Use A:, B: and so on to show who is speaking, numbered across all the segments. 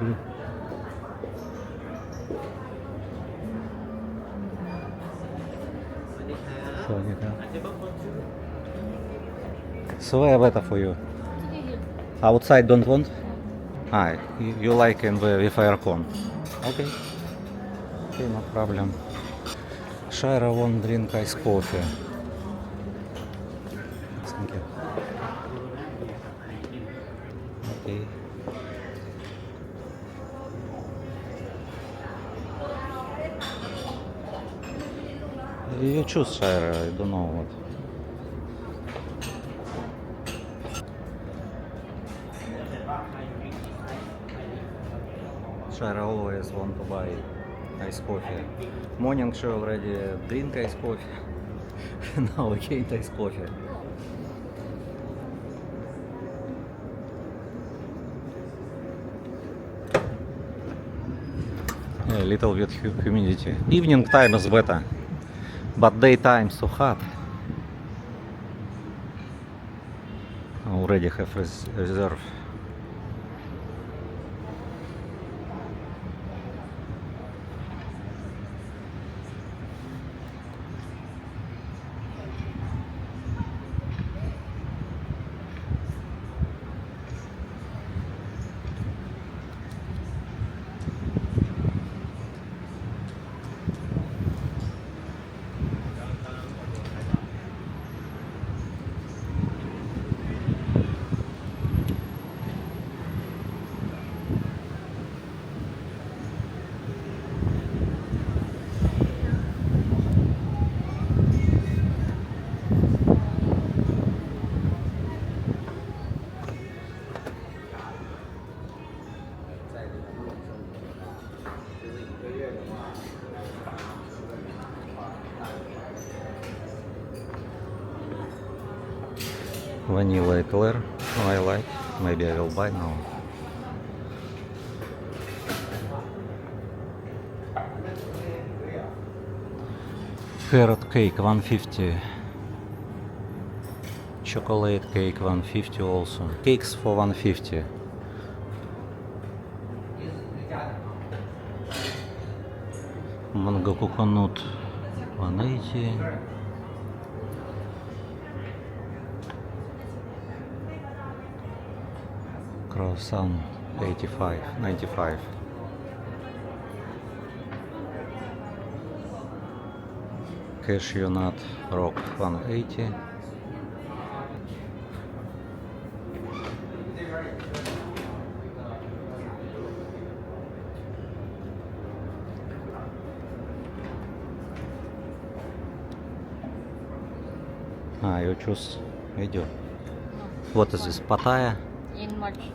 A: люблю. So better for you. Outside don't want? Ah, you like in the with aircon. Okay. Okay, no problem. Shaira won't drink ice coffee. Thank you. Okay. You choose, Shaira, I don't know what. Shaira always want to buy ice coffee. Morning she already drink ice coffee. Now again ice coffee. A little bit humidity. Evening time is better, but daytime so hot. Already have reserve. Vanilla eclair, I like. Maybe I will buy now. Carrot cake 150. Chocolate cake 150 also. Cakes for 150. Mango coconut 180. Croissant 85, 95. Cashew nut rock 180. You choose video. What is this? Pattaya?
B: In March.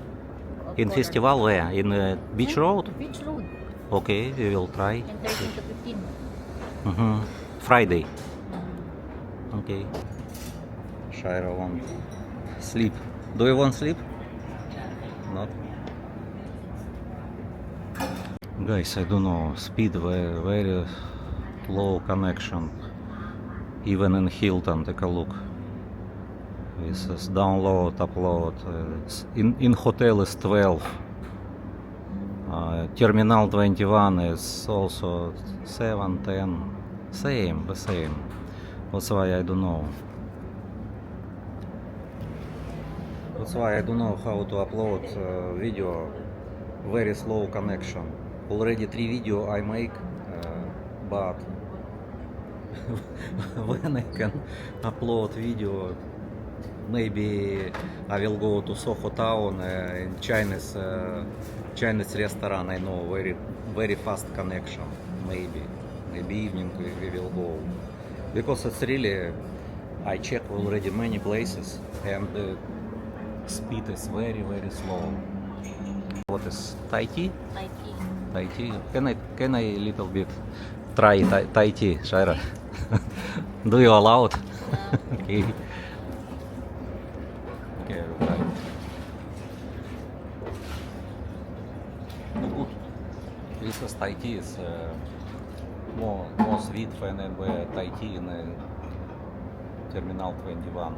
A: In festival where? In Beach Road?
B: Beach Road.
A: Okay, we will try.
B: And 13 to 15.
A: Friday. Okay. Shaira want sleep. Do you want sleep? Not. Guys, I don't know. Speed very low connection. Even in Hilton, take a look. This is download, upload. In hotel is 12. Terminal 21 is also 7, 10. The same. That's why I don't know. That's why I don't know how to upload video. Very slow connection. Already 3 video I make, but when I can upload video, maybe I will go to Soho Town in Chinese restaurant. I know very fast connection. Maybe evening we will go, because it's really, I check already many places and the speed is very slow. What is Thai tea?
B: Thai tea.
A: Thai tea. Can I little bit try Thai tea, Shaira? Do you allow it? Okay. Okay, I will try. Good. This is Thai tea. Is more sweet than the Thai tea in Terminal 21.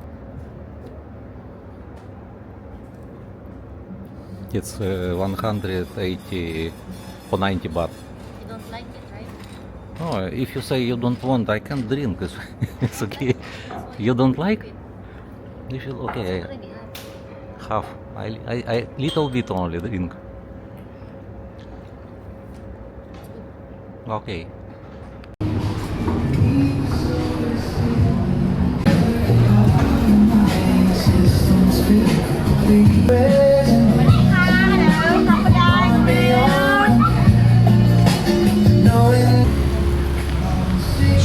A: it's 180 for 90 baht.
B: You don't like it, right?
A: Oh, if you say you don't want, I can drink. It's okay. You don't like? If you okay,
B: Already have.
A: half. I little bit only drink. Okay.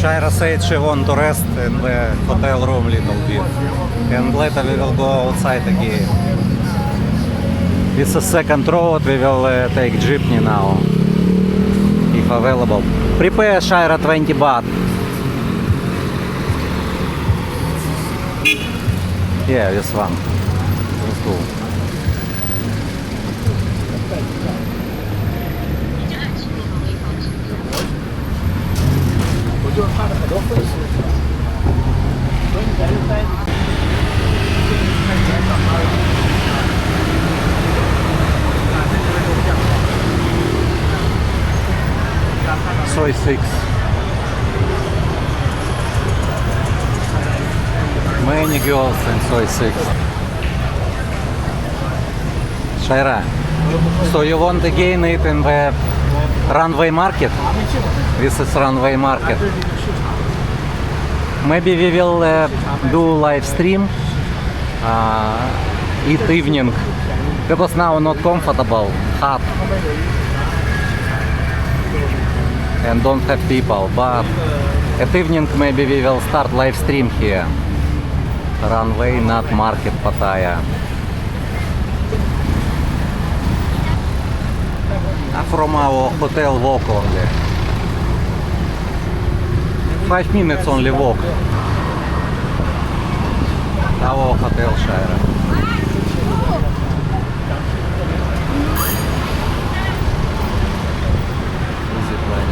A: Shaira said she want to rest in the hotel room little bit, and later we will go outside again. This is second road. We will take jeepney now, if available. Prepare Shaira 20 baht. Yeah, this one. That's cool. Soy 6. Many girls in soy 6. Shaira, so you want again it in the runway market? This is runway market. Maybe we will do live stream it evening, because now not comfortable, hot, and don't have people, but at evening maybe we will start live stream here. Runway, not market, Pattaya. From our hotel walk only. 5 minutes only walk. Our hotel, Shaira. Zip line.